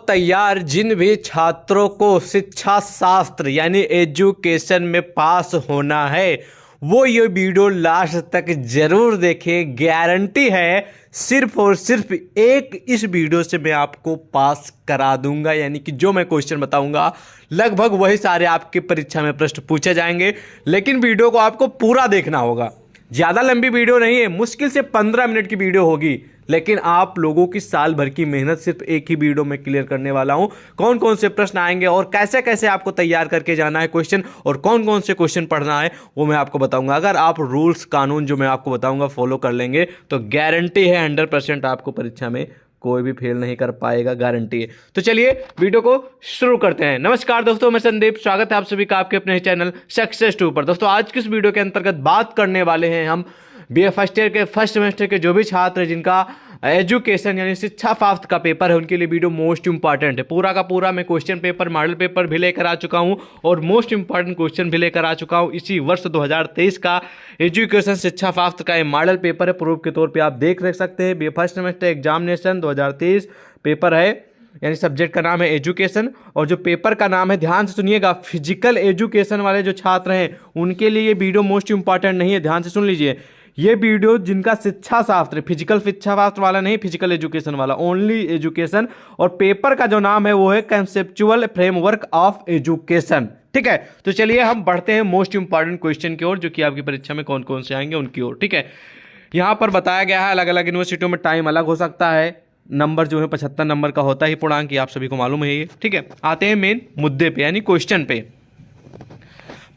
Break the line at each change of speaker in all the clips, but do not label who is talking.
तैयार जिन भी छात्रों को शिक्षा शास्त्र यानी एजुकेशन में पास होना है वो ये वीडियो लास्ट तक जरूर देखें। गारंटी है सिर्फ और सिर्फ एक इस वीडियो से मैं आपको पास करा दूंगा, यानी कि जो मैं क्वेश्चन बताऊंगा लगभग वही सारे आपके परीक्षा में प्रश्न पूछे जाएंगे। लेकिन वीडियो को आपको पूरा देखना होगा। ज़्यादा लंबी वीडियो नहीं है, मुश्किल से 15 मिनट की वीडियो होगी, लेकिन आप लोगों की साल भर की मेहनत सिर्फ एक ही वीडियो में क्लियर करने वाला हूं। कौन कौन से प्रश्न आएंगे और कैसे कैसे आपको तैयार करके जाना है क्वेश्चन और कौन कौन से क्वेश्चन पढ़ना है वो मैं आपको बताऊंगा। अगर आप रूल्स कानून जो मैं आपको बताऊंगा फॉलो कर लेंगे तो गारंटी है 100% आपको परीक्षा में कोई भी फेल नहीं कर पाएगा, गारंटी है। तो चलिए वीडियो को शुरू करते हैं। नमस्कार दोस्तों, मैं संदीप, स्वागत है आप सभी का आपके अपने चैनल सक्सेस टू पर। दोस्तों आज की इस वीडियो के अंतर्गत बात करने वाले हैं हम बीए फर्स्ट ईयर के फर्स्ट सेमेस्टर के जो भी छात्र हैं जिनका एजुकेशन यानी शिक्षा शास्त्र का पेपर है उनके लिए वीडियो मोस्ट इंपॉर्टेंट है। पूरा का पूरा मैं क्वेश्चन पेपर मॉडल पेपर भी लेकर आ चुका हूं और मोस्ट इंपॉर्टेंट क्वेश्चन भी लेकर आ चुका हूं। इसी वर्ष 2023 का एजुकेशन शिक्षा शास्त्र का ये मॉडल पेपर है, प्रूफ के तौर पे आप देख सकते हैं। BA first semester examination 2023 paper है, यानी सब्जेक्ट का नाम है एजुकेशन और जो पेपर का नाम है, ध्यान से सुनिएगा, फिजिकल एजुकेशन वाले जो छात्र हैं उनके लिए ये वीडियो मोस्ट इंपॉर्टेंट नहीं है, ध्यान से सुन लीजिए। ये वीडियो जिनका शिक्षा शास्त्र, फिजिकल शिक्षा शास्त्र वाला नहीं, फिजिकल एजुकेशन वाला, ओनली एजुकेशन, और पेपर का जो नाम है वो है कंसेप्चुअल फ्रेमवर्क ऑफ एजुकेशन। ठीक है, तो चलिए हम बढ़ते हैं मोस्ट इंपॉर्टेंट क्वेश्चन की ओर जो कि आपकी परीक्षा में कौन कौन से आएंगे उनकी ओर। ठीक है, यहाँ पर बताया गया है अलग अलग यूनिवर्सिटियों में टाइम अलग हो सकता है, नंबर जो है 75 नंबर का होता है पूर्णांक, आप सभी को मालूम है ये। ठीक है, आते हैं मेन मुद्दे पे यानी क्वेश्चन पे।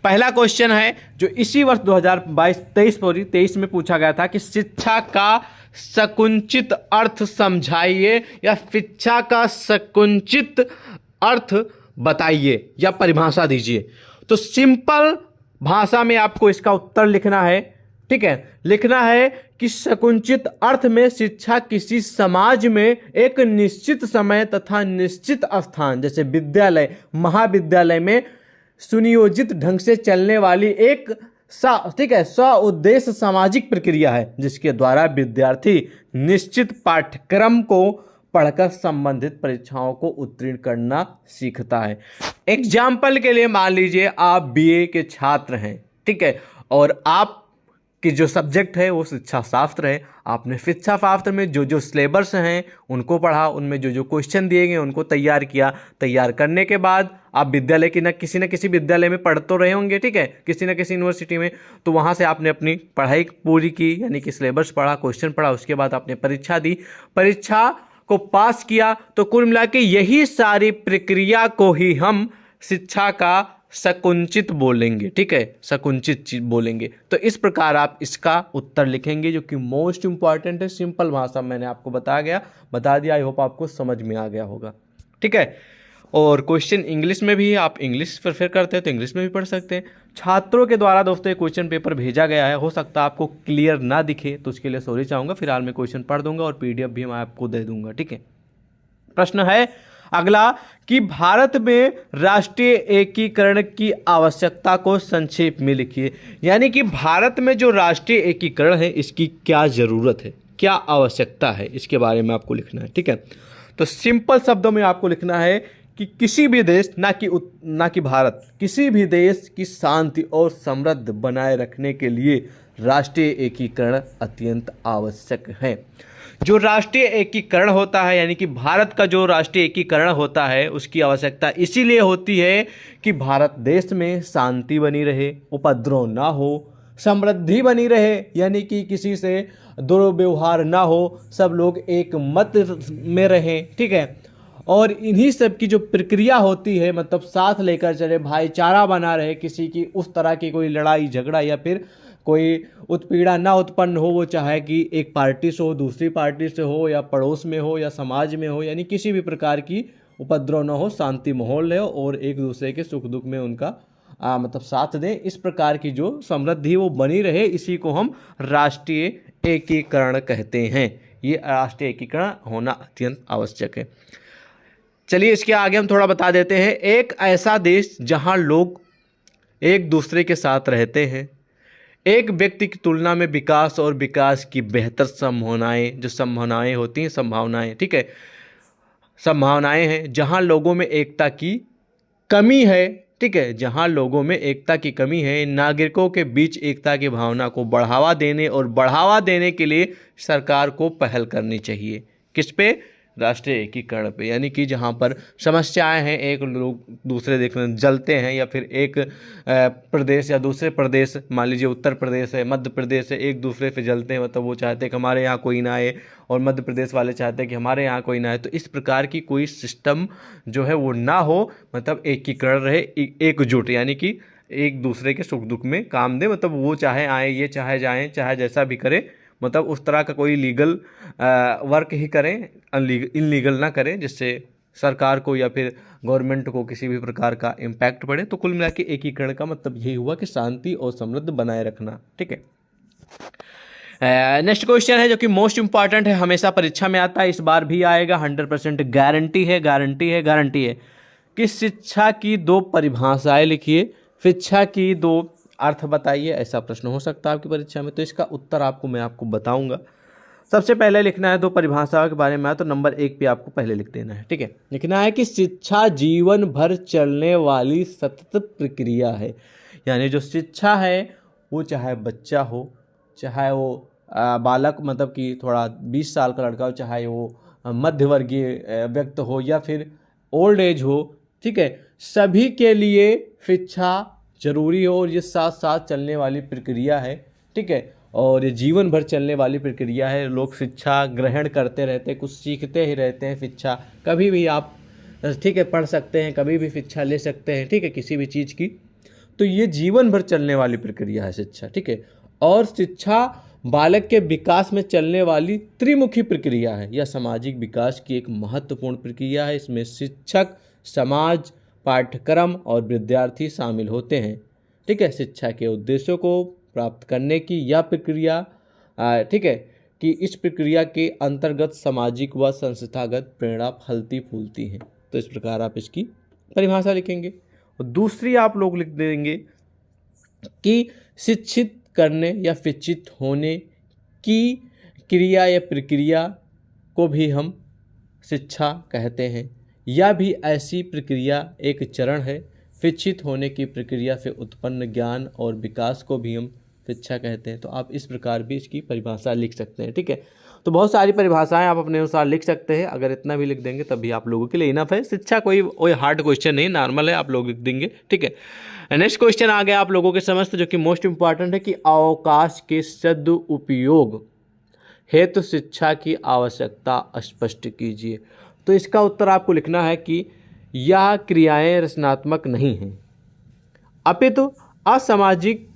पहला क्वेश्चन है जो इसी वर्ष 2022-23 में पूछा गया था कि शिक्षा का संकुचित अर्थ समझाइए या शिक्षा का संकुचित अर्थ बताइए या परिभाषा दीजिए। तो सिंपल भाषा में आपको इसका उत्तर लिखना है। ठीक है, लिखना है कि संकुचित अर्थ में शिक्षा किसी समाज में एक निश्चित समय तथा निश्चित स्थान जैसे विद्यालय महाविद्यालय में सुनियोजित ढंग से चलने वाली एक स्व उद्देश्य सामाजिक प्रक्रिया है जिसके द्वारा विद्यार्थी निश्चित पाठ्यक्रम को पढ़कर संबंधित परीक्षाओं को उत्तीर्ण करना सीखता है। एग्जाम्पल के लिए मान लीजिए आप बीए के छात्र हैं, ठीक है, और आप कि जो सब्जेक्ट है वो शिक्षा शास्त्र है। आपने शिक्षा शास्त्र में जो जो सिलेबस हैं उनको पढ़ा, उनमें जो जो क्वेश्चन दिए गए उनको तैयार किया। तैयार करने के बाद आप विद्यालय की न किसी विद्यालय में पढ़ तो रहे होंगे, ठीक है, किसी न किसी यूनिवर्सिटी में, तो वहाँ से आपने अपनी पढ़ाई पूरी की यानी कि सिलेबस पढ़ा, क्वेश्चन पढ़ा, उसके बाद आपने परीक्षा दी, परीक्षा को पास किया। तो कुल मिला के यही सारी प्रक्रिया को ही हम शिक्षा का संकुचित बोलेंगे। ठीक है, संकुचित चीज बोलेंगे। तो इस प्रकार आप इसका उत्तर लिखेंगे जो कि मोस्ट इंपॉर्टेंट है। सिंपल भाषा मैंने आपको बता दिया। आई होप आपको समझ में आ गया होगा। ठीक है, और क्वेश्चन इंग्लिश में भी, आप इंग्लिश प्रेफर करते हैं तो इंग्लिश में भी पढ़ सकते हैं। छात्रों के द्वारा दोस्तों ये क्वेश्चन पेपर भेजा गया है, हो सकता है आपको क्लियर ना दिखे तो उसके लिए सॉरी चाहूँगा। फिलहाल मैं क्वेश्चन पढ़ दूंगा और PDF भी मैं आपको दे दूंगा। ठीक है, प्रश्न है अगला कि भारत में राष्ट्रीय एकीकरण की आवश्यकता को संक्षेप में लिखिए। यानी कि भारत में जो राष्ट्रीय एकीकरण है इसकी क्या जरूरत है, क्या आवश्यकता है, इसके बारे में आपको लिखना है। ठीक है, तो सिंपल शब्दों में आपको लिखना है कि किसी भी देश ना कि भारत, किसी भी देश की शांति और समृद्धि बनाए रखने के लिए राष्ट्रीय एकीकरण अत्यंत आवश्यक है। जो राष्ट्रीय एकीकरण होता है यानी कि भारत का जो राष्ट्रीय एकीकरण होता है उसकी आवश्यकता इसीलिए होती है कि भारत देश में शांति बनी रहे, उपद्रव ना हो, समृद्धि बनी रहे यानी कि किसी से दुर्व्यवहार ना हो, सब लोग एक मत में रहें। ठीक है, और इन्हीं सब की जो प्रक्रिया होती है मतलब साथ लेकर चले, भाईचारा बना रहे, किसी की उस तरह की कोई लड़ाई झगड़ा या फिर कोई उत्पीड़न ना उत्पन्न हो, वो चाहे कि एक पार्टी से हो, दूसरी पार्टी से हो, या पड़ोस में हो या समाज में हो, यानी किसी भी प्रकार की उपद्रव ना हो, शांति माहौल है और एक दूसरे के सुख दुख में उनका मतलब साथ दें। इस प्रकार की जो समृद्धि वो बनी रहे, इसी को हम राष्ट्रीय एकीकरण कहते हैं। ये राष्ट्रीय एकीकरण होना अत्यंत आवश्यक है। चलिए इसके आगे हम थोड़ा बता देते हैं। एक ऐसा देश जहां लोग एक दूसरे के साथ रहते हैं, एक व्यक्ति की तुलना में विकास और विकास की बेहतर संभावनाएं होती हैं, संभावनाएं, ठीक है, संभावनाएं हैं, जहां लोगों में एकता की कमी है, ठीक है, जहां लोगों में एकता की कमी है, नागरिकों के बीच एकता की भावना को बढ़ावा देने और बढ़ावा देने के लिए सरकार को पहल करनी चाहिए। किस पे? राष्ट्रीय एकीकरण पे। यानी कि जहाँ पर समस्याएं हैं, एक लोग दूसरे देखने जलते हैं, या फिर एक प्रदेश या दूसरे प्रदेश, मान लीजिए उत्तर प्रदेश है, मध्य प्रदेश है, एक दूसरे पे जलते हैं, मतलब वो चाहते हैं कि हमारे यहाँ कोई ना आए, और मध्य प्रदेश वाले चाहते हैं कि हमारे यहाँ कोई ना आए। तो इस प्रकार की कोई सिस्टम जो है वो ना हो, मतलब एकीकरण रहे, एकजुट, यानी कि एक दूसरे के सुख दुख में काम दे, मतलब वो चाहे आए, ये चाहे जाएं, चाहे जैसा भी करे, मतलब उस तरह का कोई लीगल वर्क ही करें, इनलीगल ना करें, जिससे सरकार को या फिर गवर्नमेंट को किसी भी प्रकार का इम्पैक्ट पड़े। तो कुल मिला के एकीकरण का मतलब यही हुआ कि शांति और समृद्धि बनाए रखना। ठीक है, नेक्स्ट क्वेश्चन है जो कि मोस्ट इंपॉर्टेंट है, हमेशा परीक्षा में आता है, इस बार भी आएगा, 100% गारंटी है, गारंटी है, गारंटी है कि शिक्षा की दो परिभाषाएं लिखिए, शिक्षा की दो अर्थ बताइए। ऐसा प्रश्न हो सकता है आपकी परीक्षा में, तो इसका उत्तर मैं आपको बताऊंगा। सबसे पहले लिखना है दो परिभाषाओं के बारे में, तो नंबर 1 पे आपको पहले लिख देना है। ठीक है, लिखना है कि शिक्षा जीवन भर चलने वाली सतत प्रक्रिया है। यानी जो शिक्षा है वो चाहे बच्चा हो, चाहे वो बालक, मतलब कि थोड़ा 20 साल का लड़का हो, चाहे वो मध्यवर्गीय व्यक्ति हो, या फिर ओल्ड एज हो, ठीक है, सभी के लिए शिक्षा जरूरी हो, और ये साथ साथ चलने वाली प्रक्रिया है। ठीक है, और ये जीवन भर चलने वाली प्रक्रिया है। लोग शिक्षा ग्रहण करते रहते हैं, कुछ सीखते ही रहते हैं। शिक्षा कभी भी आप, ठीक है, पढ़ सकते हैं, कभी भी शिक्षा ले सकते हैं, ठीक है, किसी भी चीज़ की। तो ये जीवन भर चलने वाली प्रक्रिया है शिक्षा। ठीक है, और शिक्षा बालक के विकास में चलने वाली त्रिमुखी प्रक्रिया है। यह सामाजिक विकास की एक महत्वपूर्ण प्रक्रिया है। इसमें शिक्षक, समाज, पाठ्यक्रम और विद्यार्थी शामिल होते हैं। ठीक है, शिक्षा के उद्देश्यों को प्राप्त करने की यह प्रक्रिया, ठीक है, कि इस प्रक्रिया के अंतर्गत सामाजिक व संस्थागत प्रेरणा फलती फूलती है। तो इस प्रकार आप इसकी परिभाषा लिखेंगे। और दूसरी आप लोग लिख देंगे कि शिक्षित करने या शिक्षित होने की क्रिया या प्रक्रिया को भी हम शिक्षा कहते हैं। यह भी ऐसी प्रक्रिया एक चरण है। शिक्षित होने की प्रक्रिया से उत्पन्न ज्ञान और विकास को भी हम शिक्षा कहते हैं। तो आप इस प्रकार भी इसकी परिभाषा लिख सकते हैं। ठीक है, तो बहुत सारी परिभाषाएं आप अपने अनुसार लिख सकते हैं। अगर इतना भी लिख देंगे तभी आप लोगों के लिए इनफ है। शिक्षा कोई हार्ड क्वेश्चन नहीं, नॉर्मल है, आप लोग लिख देंगे। ठीक है, नेक्स्ट क्वेश्चन आ गया आप लोगों के समझ, जो कि मोस्ट इंपॉर्टेंट है कि अवकाश के सदुपयोग हेतु शिक्षा की आवश्यकता स्पष्ट कीजिए। तो इसका उत्तर आपको लिखना है कि यह क्रियाएं रचनात्मक नहीं हैं, अपितु असामाजिक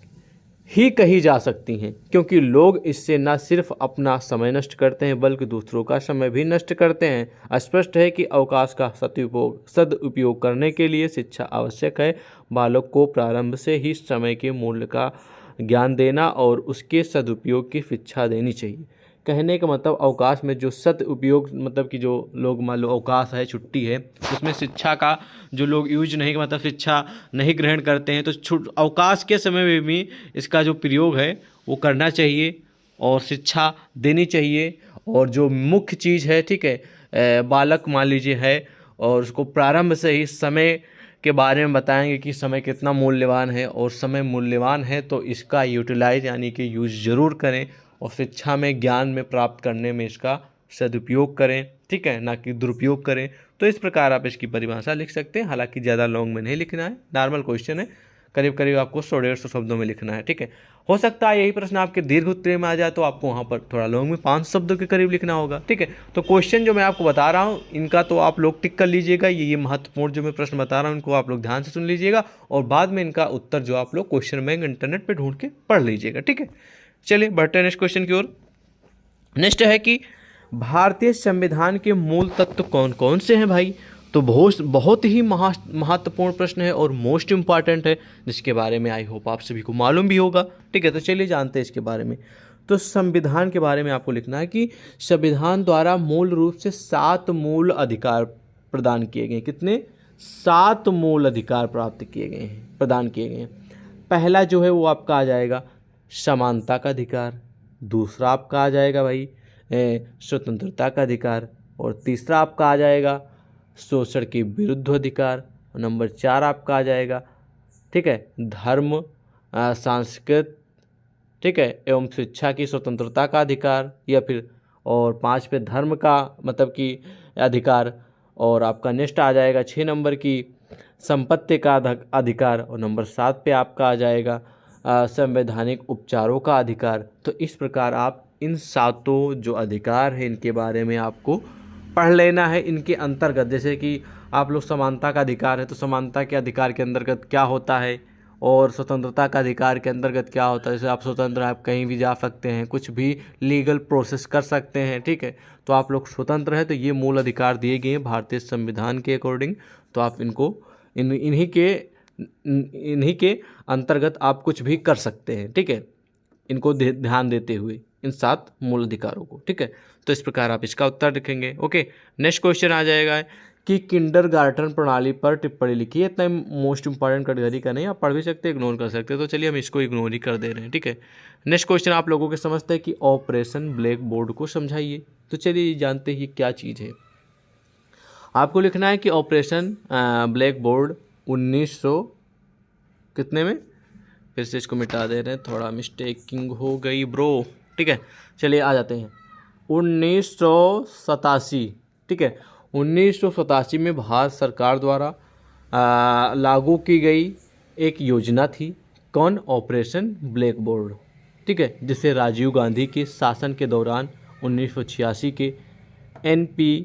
ही कही जा सकती हैं, क्योंकि लोग इससे न सिर्फ अपना समय नष्ट करते हैं बल्कि दूसरों का समय भी नष्ट करते हैं। स्पष्ट है कि अवकाश का सदुपयोग करने के लिए शिक्षा आवश्यक है। बालक को प्रारंभ से ही समय के मूल्य का ज्ञान देना और उसके सदुपयोग की शिक्षा देनी चाहिए। कहने का मतलब अवकाश में जो सदुपयोग, मतलब कि जो लोग मान लो अवकाश है, छुट्टी है, उसमें शिक्षा का जो लोग यूज नहीं, मतलब शिक्षा नहीं ग्रहण करते हैं, तो अवकाश के समय में भी इसका जो प्रयोग है वो करना चाहिए और शिक्षा देनी चाहिए। और जो मुख्य चीज़ है, ठीक है, बालक मान लीजिए है, और उसको प्रारंभ से ही समय के बारे में बताएंगे कि समय कितना मूल्यवान है, और समय मूल्यवान है तो इसका यूटिलाइज यानी कि यूज ज़रूर करें, और शिक्षा में ज्ञान में प्राप्त करने में इसका सदुपयोग करें। ठीक है, ना कि दुरुपयोग करें। तो इस प्रकार आप इसकी परिभाषा लिख सकते हैं। हालांकि ज़्यादा लॉन्ग में नहीं लिखना है, नॉर्मल क्वेश्चन है, करीब करीब आपको 100-150 शब्दों में लिखना है। ठीक है, हो सकता है यही प्रश्न आपके दीर्घ उत्तरीय में आ जाए, तो आपको वहाँ पर थोड़ा लॉन्ग में 5 शब्दों के करीब लिखना होगा। ठीक है, तो क्वेश्चन जो मैं आपको बता रहा हूँ इनका तो आप लोग टिक कर लीजिएगा। ये महत्वपूर्ण जो मैं प्रश्न बता रहा हूँ इनको आप लोग ध्यान से सुन लीजिएगा, और बाद में इनका उत्तर जो आप लोग क्वेश्चन बैंक इंटरनेट पर ढूंढ के पढ़ लीजिएगा। ठीक है, चलिए बढ़ते हैं नेक्स्ट क्वेश्चन की ओर। नेक्स्ट है कि भारतीय संविधान के मूल तत्व कौन कौन से हैं भाई। तो बहुत ही महत्वपूर्ण प्रश्न है और मोस्ट इम्पॉर्टेंट है, जिसके बारे में आई होप आप सभी को मालूम भी होगा। ठीक है, तो चलिए जानते हैं इसके बारे में। तो संविधान के बारे में आपको लिखना है कि संविधान द्वारा मूल रूप से 7 मूल अधिकार प्रदान किए गए। कितने? 7 मूल अधिकार प्राप्त किए गए हैं, प्रदान किए गए हैं। पहला जो है वो आपका आ जाएगा समानता का अधिकार, दूसरा आपका आ जाएगा भाई स्वतंत्रता का अधिकार, और तीसरा आपका आ जाएगा शोषण के विरुद्ध अधिकार। नंबर 4 आपका आ जाएगा, ठीक है, धर्म, संस्कृत, ठीक है, एवं शिक्षा की स्वतंत्रता का अधिकार, या फिर और 5 पे धर्म का मतलब कि अधिकार, और आपका नेक्स्ट आ जाएगा 6 नंबर की संपत्ति का अधिकार, और नंबर 7 पे आपका आ जाएगा संवैधानिक उपचारों का अधिकार। तो इस प्रकार आप इन 7 जो अधिकार हैं इनके बारे में आपको पढ़ लेना है। इनके अंतर्गत जैसे कि आप लोग समानता का अधिकार है तो समानता के अधिकार के अंतर्गत क्या होता है, और स्वतंत्रता का अधिकार के अंतर्गत क्या होता है। जैसे आप स्वतंत्र, आप कहीं भी जा सकते हैं, कुछ भी लीगल प्रोसेस कर सकते हैं, ठीक है, तो आप लोग स्वतंत्र हैं। तो ये मूल अधिकार दिए गए हैं भारतीय संविधान के अकॉर्डिंग। तो आप इनको इन्हीं के अंतर्गत आप कुछ भी कर सकते हैं, ठीक है, इनको ध्यान देते हुए इन 7 मूल अधिकारों को, ठीक है। तो इस प्रकार आप इसका उत्तर लिखेंगे। ओके, नेक्स्ट क्वेश्चन आ जाएगा कि किंडरगार्टन प्रणाली पर टिप्पणी लिखिए। इतना मोस्ट इंपॉर्टेंट कैटेगरी का नहीं, आप पढ़ भी सकते हैं, इग्नोर कर सकते हैं। तो चलिए हम इसको इग्नोर ही कर दे रहे हैं, ठीक है। नेक्स्ट क्वेश्चन आप लोगों के समझते हैं कि ऑपरेशन ब्लैक बोर्ड को समझाइए। तो चलिए जानते हैं ये क्या चीज़ है। आपको लिखना है कि ऑपरेशन ब्लैक बोर्ड 1900 कितने में, फिर से इसको मिटा दे रहे हैं, थोड़ा मिस्टेकिंग हो गई ब्रो, ठीक है। चलिए आ जाते हैं 1987, ठीक है, 1987 में भारत सरकार द्वारा लागू की गई एक योजना थी। कौन? ऑपरेशन ब्लैक बोर्ड, ठीक है, जिसे राजीव गांधी के शासन के दौरान 1986 के NP,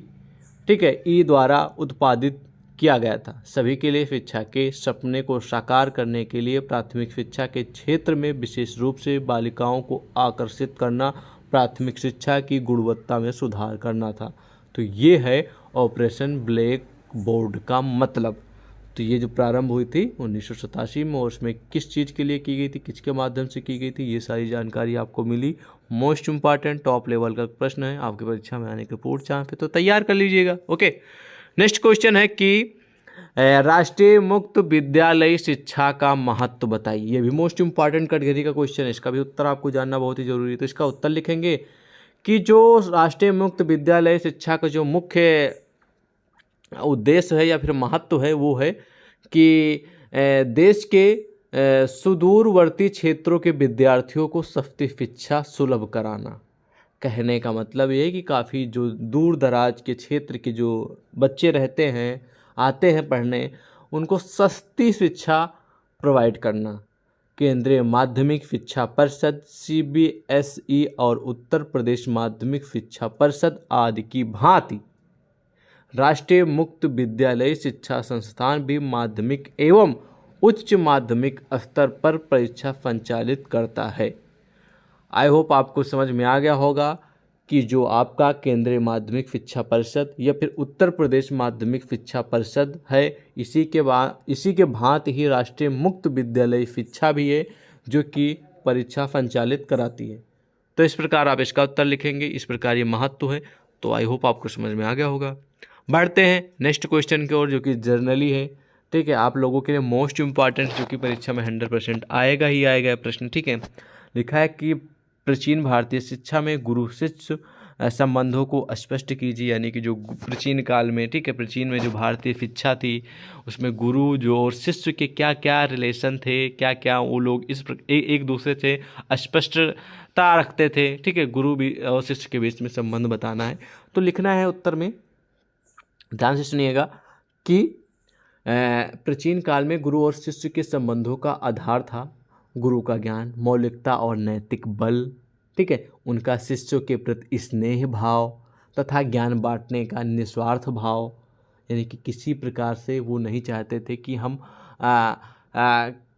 ठीक है, ई द्वारा उत्पादित किया गया था। सभी के लिए शिक्षा के सपने को साकार करने के लिए प्राथमिक शिक्षा के क्षेत्र में विशेष रूप से बालिकाओं को आकर्षित करना, प्राथमिक शिक्षा की गुणवत्ता में सुधार करना था। तो ये है ऑपरेशन ब्लैक बोर्ड का मतलब। तो ये जो प्रारंभ हुई थी 1987 में, और उसमें किस चीज़ के लिए की गई थी, किसके माध्यम से की गई थी, ये सारी जानकारी आपको मिली। मोस्ट इंपॉर्टेंट टॉप लेवल का प्रश्न है, आपकी परीक्षा में आने के पूर्ण चांस है, तो तैयार कर लीजिएगा। ओके, नेक्स्ट क्वेश्चन है कि राष्ट्रीय मुक्त विद्यालय शिक्षा का महत्व बताइए। ये भी मोस्ट इंपॉर्टेंट कैटेगरी का क्वेश्चन है, इसका भी उत्तर आपको जानना बहुत ही जरूरी है। तो इसका उत्तर लिखेंगे कि जो राष्ट्रीय मुक्त विद्यालय शिक्षा का जो मुख्य उद्देश्य है या फिर महत्व है वो है कि देश के सुदूरवर्ती क्षेत्रों के विद्यार्थियों को सस्ती शिक्षा सुलभ कराना। कहने का मतलब ये है कि काफ़ी जो दूर दराज के क्षेत्र के जो बच्चे रहते हैं, आते हैं पढ़ने, उनको सस्ती शिक्षा प्रोवाइड करना। केंद्रीय माध्यमिक शिक्षा परिषद, CBSE और उत्तर प्रदेश माध्यमिक शिक्षा परिषद आदि की भांति राष्ट्रीय मुक्त विद्यालय शिक्षा संस्थान भी माध्यमिक एवं उच्च माध्यमिक स्तर पर परीक्षा संचालित करता है। आई होप आपको समझ में आ गया होगा कि जो आपका केंद्रीय माध्यमिक शिक्षा परिषद या फिर उत्तर प्रदेश माध्यमिक शिक्षा परिषद है, इसी के भांति ही राष्ट्रीय मुक्त विद्यालय शिक्षा भी है जो कि परीक्षा संचालित कराती है। तो इस प्रकार आप इसका उत्तर लिखेंगे, इस प्रकार ये महत्व है। तो आई होप आपको समझ में आ गया होगा। बढ़ते हैं नेक्स्ट क्वेश्चन की ओर, जो कि जर्नली है, ठीक है, आप लोगों के लिए मोस्ट इंपॉर्टेंट, जो कि परीक्षा में 100% आएगा ही आएगा प्रश्न, ठीक है। लिखा है कि प्राचीन भारतीय शिक्षा में गुरु शिष्य संबंधों को स्पष्ट कीजिए। यानी कि जो प्राचीन काल में, ठीक है, प्राचीन में जो भारतीय शिक्षा थी उसमें गुरु जो और शिष्य के क्या क्या रिलेशन थे, क्या क्या वो लोग एक दूसरे से स्पष्टता रखते थे, ठीक है, गुरु भी और शिष्य के बीच में संबंध बताना है। तो लिखना है उत्तर में, ध्यान से सुनिएगा, कि प्राचीन काल में गुरु और शिष्य के संबंधों का आधार था गुरु का ज्ञान, मौलिकता और नैतिक बल, ठीक है, उनका शिष्यों के प्रति स्नेह भाव तथा ज्ञान बांटने का निस्वार्थ भाव। यानी कि किसी प्रकार से वो नहीं चाहते थे कि हम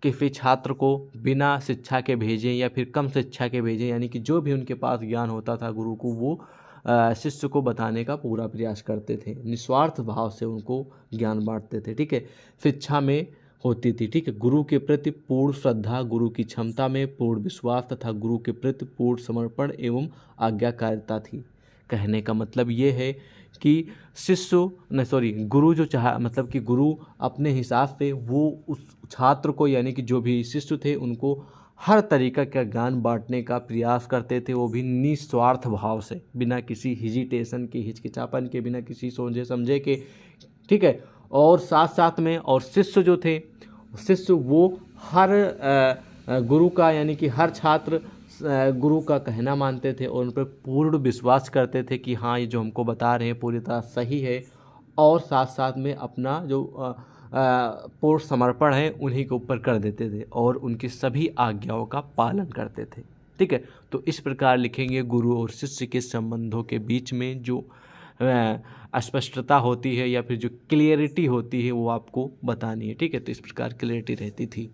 किसी छात्र को बिना शिक्षा के भेजें या फिर कम शिक्षा के भेजें। यानी कि जो भी उनके पास ज्ञान होता था गुरु को, वो शिष्य को बताने का पूरा प्रयास करते थे, निस्वार्थ भाव से उनको ज्ञान बांटते थे, ठीक है, शिक्षा में होती थी, ठीक है। गुरु के प्रति पूर्ण श्रद्धा, गुरु की क्षमता में पूर्ण विश्वास तथा गुरु के प्रति पूर्ण समर्पण एवं आज्ञाकारिता थी। कहने का मतलब ये है कि गुरु जो मतलब कि गुरु अपने हिसाब से वो उस छात्र को, यानी कि जो भी शिष्य थे, उनको हर तरीका का ज्ञान बांटने का प्रयास करते थे, वो भी निस्वार्थ भाव से, बिना किसी हिजिटेशन के, हिचकिचापन के, बिना किसी सोचे समझे के, ठीक है। और साथ साथ में और शिष्य जो थे, शिष्य वो हर गुरु का यानी कि हर छात्र गुरु का कहना मानते थे और उन पर पूर्ण विश्वास करते थे कि हाँ ये जो हमको बता रहे हैं पूरी तरह सही है, और साथ साथ में अपना जो पूर्ण समर्पण है उन्हीं के ऊपर कर देते थे और उनकी सभी आज्ञाओं का पालन करते थे। ठीक है, तो इस प्रकार लिखेंगे गुरु और शिष्य के संबंधों के बीच में जो अस्पष्टता होती है या फिर जो क्लियरिटी होती है वो आपको बतानी है। ठीक है, तो इस प्रकार क्लियरिटी रहती थी।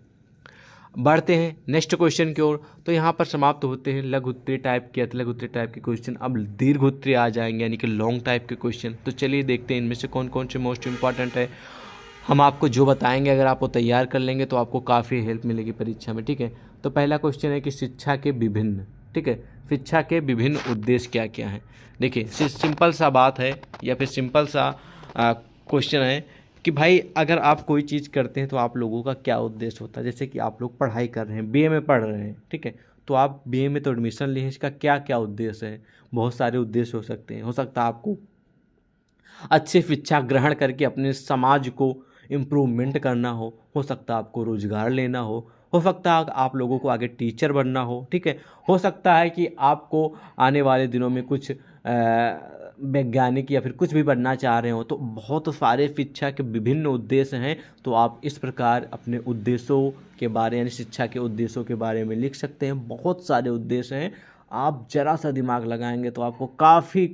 बढ़ते हैं नेक्स्ट क्वेश्चन की ओर। तो यहाँ पर समाप्त होते हैं लघु उत्तरीय टाइप के, अति लघु उत्तरीय टाइप के क्वेश्चन। अब दीर्घ उत्तरीय आ जाएंगे यानी कि लॉन्ग टाइप के क्वेश्चन। तो चलिए देखते हैं इनमें से कौन कौन से मोस्ट इंपॉर्टेंट है। हम आपको जो बताएंगे अगर आप वो तैयार कर लेंगे तो आपको काफ़ी हेल्प मिलेगी परीक्षा में। ठीक है, तो पहला क्वेश्चन है कि शिक्षा के विभिन्न, ठीक है, शिक्षा के विभिन्न उद्देश्य क्या क्या हैं। देखिए सिंपल सा बात है या फिर सिंपल सा क्वेश्चन है कि भाई अगर आप कोई चीज़ करते हैं तो आप लोगों का क्या उद्देश्य होता है। जैसे कि आप लोग पढ़ाई कर रहे हैं, बीए में पढ़ रहे हैं, ठीक है, तो आप बीए में तो एडमिशन लिए हैं, इसका क्या क्या उद्देश्य है। बहुत सारे उद्देश्य हो सकते हैं। हो सकता है आपको अच्छी शिक्षा ग्रहण करके अपने समाज को इम्प्रूवमेंट करना हो सकता है आपको रोजगार लेना हो सकता है आप लोगों को आगे टीचर बनना ठीक है, हो सकता है कि आपको आने वाले दिनों में कुछ वैज्ञानिक या फिर कुछ भी बनना चाह रहे हो। तो बहुत सारे शिक्षा के विभिन्न उद्देश्य हैं। तो आप इस प्रकार अपने उद्देश्यों के बारे यानी शिक्षा के उद्देश्यों के बारे में लिख सकते हैं। बहुत सारे उद्देश्य हैं, आप जरा सा दिमाग लगाएंगे तो आपको काफ़ी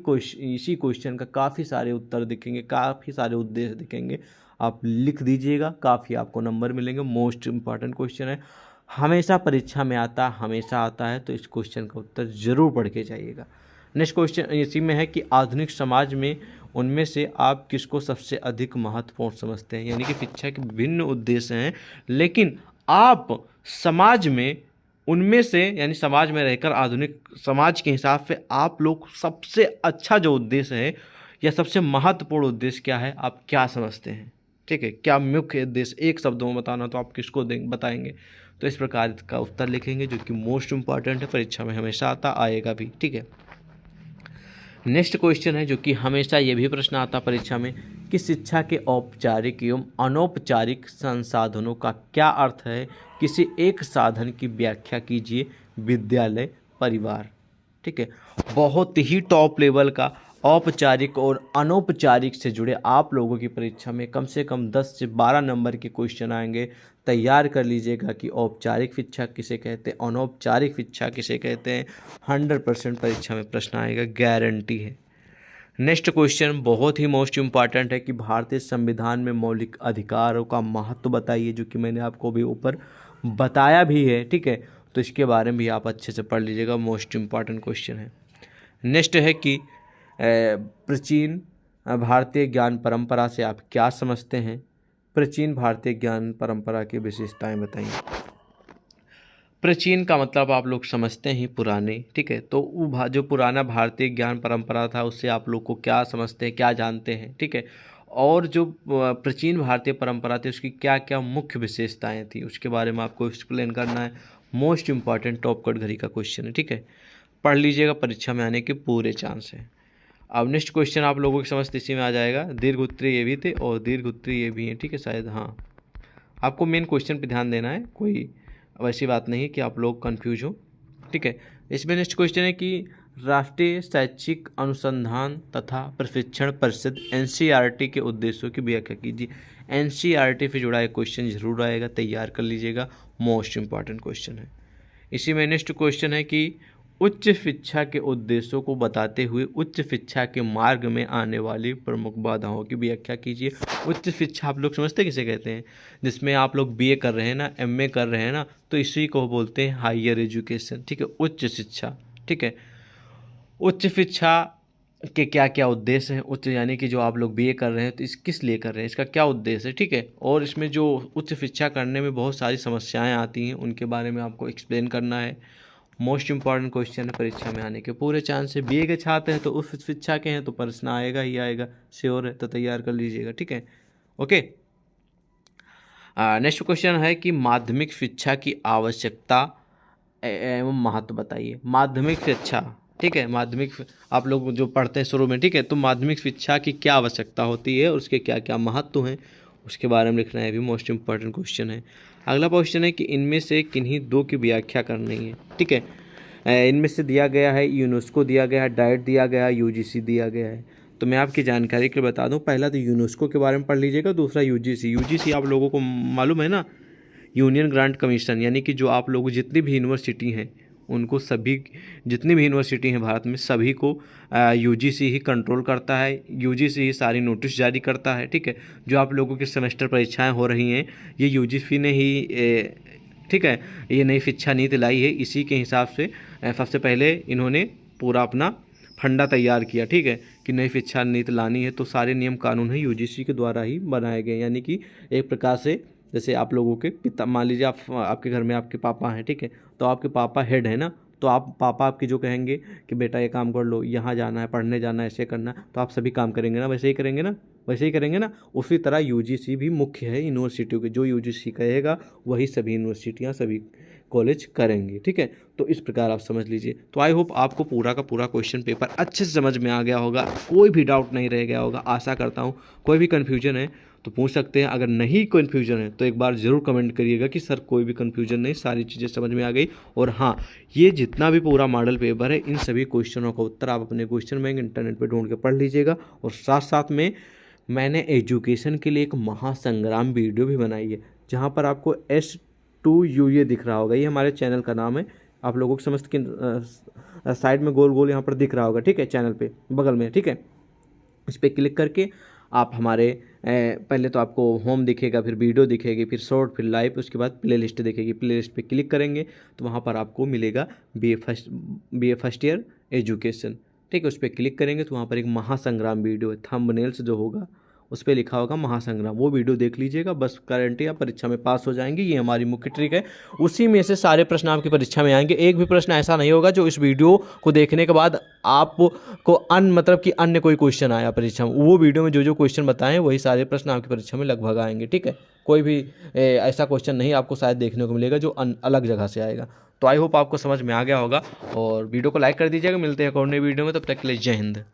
इसी क्वेश्चन का काफ़ी सारे उत्तर दिखेंगे, काफ़ी सारे उद्देश्य दिखेंगे। आप लिख दीजिएगा, काफ़ी आपको नंबर मिलेंगे। मोस्ट इम्पॉर्टेंट क्वेश्चन है, हमेशा परीक्षा में हमेशा आता है, तो इस क्वेश्चन का उत्तर ज़रूर पढ़ के जाइएगा। नेक्स्ट क्वेश्चन इसी में है कि आधुनिक समाज में उनमें से आप किसको सबसे अधिक महत्वपूर्ण समझते हैं। यानी कि शिक्षा के विभिन्न उद्देश्य हैं, लेकिन आप समाज में उनमें से यानी समाज में रहकर आधुनिक समाज के हिसाब से आप लोग सबसे अच्छा जो उद्देश्य है या सबसे महत्वपूर्ण उद्देश्य क्या है, आप क्या समझते हैं। ठीक है, क्या मुख्य उद्देश्य एक शब्दों में बताना तो आप किसको बताएंगे। तो इस प्रकार का उत्तर लिखेंगे जो कि मोस्ट इंपॉर्टेंट है, परीक्षा में हमेशा आएगा भी। ठीक है, नेक्स्ट क्वेश्चन है जो कि हमेशा ये भी प्रश्न आता परीक्षा में कि शिक्षा के औपचारिक एवं अनौपचारिक संसाधनों का क्या अर्थ है, किसी एक साधन की व्याख्या कीजिए। विद्यालय, परिवार। ठीक है, बहुत ही टॉप लेवल का औपचारिक और अनौपचारिक से जुड़े आप लोगों की परीक्षा में कम से कम 10 से 12 नंबर के क्वेश्चन आएंगे। तैयार कर लीजिएगा कि औपचारिक शिक्षा किसे कहते हैं, अनौपचारिक शिक्षा किसे कहते हैं। 100% परीक्षा में प्रश्न आएगा, गारंटी है। नेक्स्ट क्वेश्चन बहुत ही मोस्ट इम्पॉर्टेंट है कि भारतीय संविधान में मौलिक अधिकारों का महत्व बताइए, जो कि मैंने आपको भी ऊपर बताया भी है। ठीक है, तो इसके बारे में भी आप अच्छे से पढ़ लीजिएगा, मोस्ट इम्पॉर्टेंट क्वेश्चन है। नेक्स्ट है कि प्राचीन भारतीय ज्ञान परंपरा से आप क्या समझते हैं। प्राचीन भारतीय ज्ञान परंपरा की विशेषताएं बताइए। प्राचीन का मतलब आप लोग समझते हैं पुराने। ठीक है, तो वो जो पुराना भारतीय ज्ञान परंपरा था उससे आप लोग को क्या समझते हैं, क्या जानते हैं। ठीक है, और जो प्राचीन भारतीय परंपरा थी उसकी क्या क्या मुख्य विशेषताएं थी उसके बारे में आपको एक्सप्लेन करना है। मोस्ट इम्पॉर्टेंट टॉप कैटेगरी का क्वेश्चन है। ठीक है, पढ़ लीजिएगा, परीक्षा में आने के पूरे चांस है। अब नेक्स्ट क्वेश्चन आप लोगों की समझ इसी में आ जाएगा। दीर्घ उत्तरीय ये भी थे और दीर्घ उत्तरीय ये भी हैं। ठीक है, शायद हाँ, आपको मेन क्वेश्चन पे ध्यान देना है, कोई वैसी बात नहीं कि आप लोग कंफ्यूज हो। ठीक है, इसमें नेक्स्ट क्वेश्चन है कि राष्ट्रीय शैक्षिक अनुसंधान तथा प्रशिक्षण परिषद NCERT के उद्देश्यों की व्याख्या कीजिए। NCERT से जुड़ा एक क्वेश्चन जरूर आएगा, तैयार कर लीजिएगा, मोस्ट इम्पॉर्टेंट क्वेश्चन है। इसी में नेक्स्ट क्वेश्चन है कि उच्च शिक्षा के उद्देश्यों को बताते हुए उच्च शिक्षा के मार्ग में आने वाली प्रमुख बाधाओं की व्याख्या कीजिए। उच्च शिक्षा आप लोग समझते किसे कहते हैं, जिसमें आप लोग BA कर रहे हैं ना, MA कर रहे हैं ना, तो इसी को बोलते हैं हायर एजुकेशन। ठीक है, उच्च शिक्षा। ठीक है, उच्च शिक्षा के क्या क्या उद्देश्य हैं। उच्च यानी कि जो आप लोग BA कर रहे हैं तो इस किस लिए कर रहे हैं, इसका क्या उद्देश्य है। ठीक है, और इसमें जो उच्च शिक्षा करने में बहुत सारी समस्याएं आती हैं उनके बारे में आपको एक्सप्लेन करना है। मोस्ट इम्पॉर्टेंट क्वेश्चन है, परीक्षा में आने के पूरे चांस है। BA के छात्र हैं तो उस शिक्षा के हैं तो प्रश्न आएगा ही आएगा, श्योर है, तो तैयार कर लीजिएगा। ठीक है, ओके। नेक्स्ट क्वेश्चन है कि माध्यमिक शिक्षा की आवश्यकता एवं महत्व बताइए। माध्यमिक शिक्षा ठीक है। माध्यमिक आप लोग जो पढ़ते हैं शुरू में, ठीक है, तो माध्यमिक शिक्षा की क्या आवश्यकता होती है, उसके क्या क्या महत्व हैं, उसके बारे में लिखना है, भी मोस्ट इंपॉर्टेंट क्वेश्चन है। अगला क्वेश्चन है कि इनमें से किन्हीं दो की व्याख्या करनी है, ठीक है। इनमें से दिया गया है यूनेस्को दिया गया है, डाइट दिया गया है, यूजीसी दिया गया है। तो मैं आपकी जानकारी के लिए बता दूं, पहला तो यूनेस्को के बारे में पढ़ लीजिएगा, दूसरा यूजीसी। यूजीसी आप लोगों को मालूम है ना, यूनियन ग्रांट कमीशन, यानी कि जो आप लोग जितनी भी यूनिवर्सिटी हैं उनको, सभी जितनी भी यूनिवर्सिटी हैं भारत में सभी को यूजीसी ही कंट्रोल करता है, यूजीसी ही सारी नोटिस जारी करता है, ठीक है। जो आप लोगों की सेमेस्टर परीक्षाएं हो रही हैं ये यूजीसी ने ही ठीक है, ये नई शिक्षा नीति लाई है। इसी के हिसाब से सबसे पहले इन्होंने पूरा अपना फंडा तैयार किया, ठीक है, कि नई शिक्षा नीति लानी है तो सारे नियम कानून है यूजीसी के द्वारा ही बनाए गए। यानी कि एक प्रकार से जैसे आप लोगों के पिता, मान लीजिए आपके घर में आपके पापा हैं, ठीक है, तो आपके पापा हेड है ना, तो आप पापा आपकी जो कहेंगे कि बेटा ये काम कर लो, यहाँ जाना है, पढ़ने जाना है, ऐसे करना है, तो आप सभी काम करेंगे ना, वैसे ही करेंगे ना, वैसे ही करेंगे ना। उसी तरह यूजीसी भी मुख्य है यूनिवर्सिटियों के, जो यूजीसी कहेगा वही सभी यूनिवर्सिटियाँ सभी कॉलेज करेंगे, ठीक है। तो इस प्रकार आप समझ लीजिए। तो आई होप आपको पूरा का पूरा क्वेश्चन पेपर अच्छे से समझ में आ गया होगा, कोई भी डाउट नहीं रह गया होगा, आशा करता हूँ। कोई भी कन्फ्यूजन है तो पूछ सकते हैं, अगर नहीं कन्फ्यूजन है तो एक बार ज़रूर कमेंट करिएगा कि सर कोई भी कन्फ्यूजन नहीं, सारी चीज़ें समझ में आ गई। और हाँ, ये जितना भी पूरा मॉडल पेपर है इन सभी क्वेश्चनों का उत्तर आप अपने क्वेश्चन बैंक इंटरनेट पर ढूंढ के पढ़ लीजिएगा। और साथ साथ में मैंने एजुकेशन के लिए एक महासंग्राम वीडियो भी बनाई है, जहाँ पर आपको S2U ये दिख रहा होगा, ये हमारे चैनल का नाम है। आप लोगों को समझ के साइड में गोल गोल यहाँ पर दिख रहा होगा, ठीक है, चैनल पे बगल में, ठीक है। इस पर क्लिक करके आप हमारे पहले तो आपको होम दिखेगा, फिर वीडियो दिखेगी, फिर शॉर्ट, फिर लाइव, उसके बाद प्ले लिस्ट दिखेगी। प्ले लिस्ट पर क्लिक करेंगे तो वहाँ पर आपको मिलेगा BA फर्स्ट ईयर एजुकेशन, ठीक है। उस पर क्लिक करेंगे तो वहाँ पर एक महासंग्राम वीडियो है, थंबनेल्स जो होगा उस पर लिखा होगा महासंग्राम, वो वीडियो देख लीजिएगा, बस गारंटी आप परीक्षा में पास हो जाएंगे। ये हमारी मुख्य ट्रिक है, उसी में से सारे प्रश्न आपकी परीक्षा में आएंगे। एक भी प्रश्न ऐसा नहीं होगा जो इस वीडियो को देखने के बाद आपको मतलब कि अन्य कोई क्वेश्चन आया परीक्षा में। वो वीडियो में जो जो क्वेश्चन बताएं वही सारे प्रश्न आपकी परीक्षा में लगभग आएंगे, ठीक है। कोई भी ऐसा क्वेश्चन नहीं आपको शायद देखने को मिलेगा जो अलग जगह से आएगा। तो आई होप आपको समझ में आ गया होगा, और वीडियो को लाइक कर दीजिएगा। मिलते हैं एक और नई वीडियो में, तब तक के लिए जय हिंद।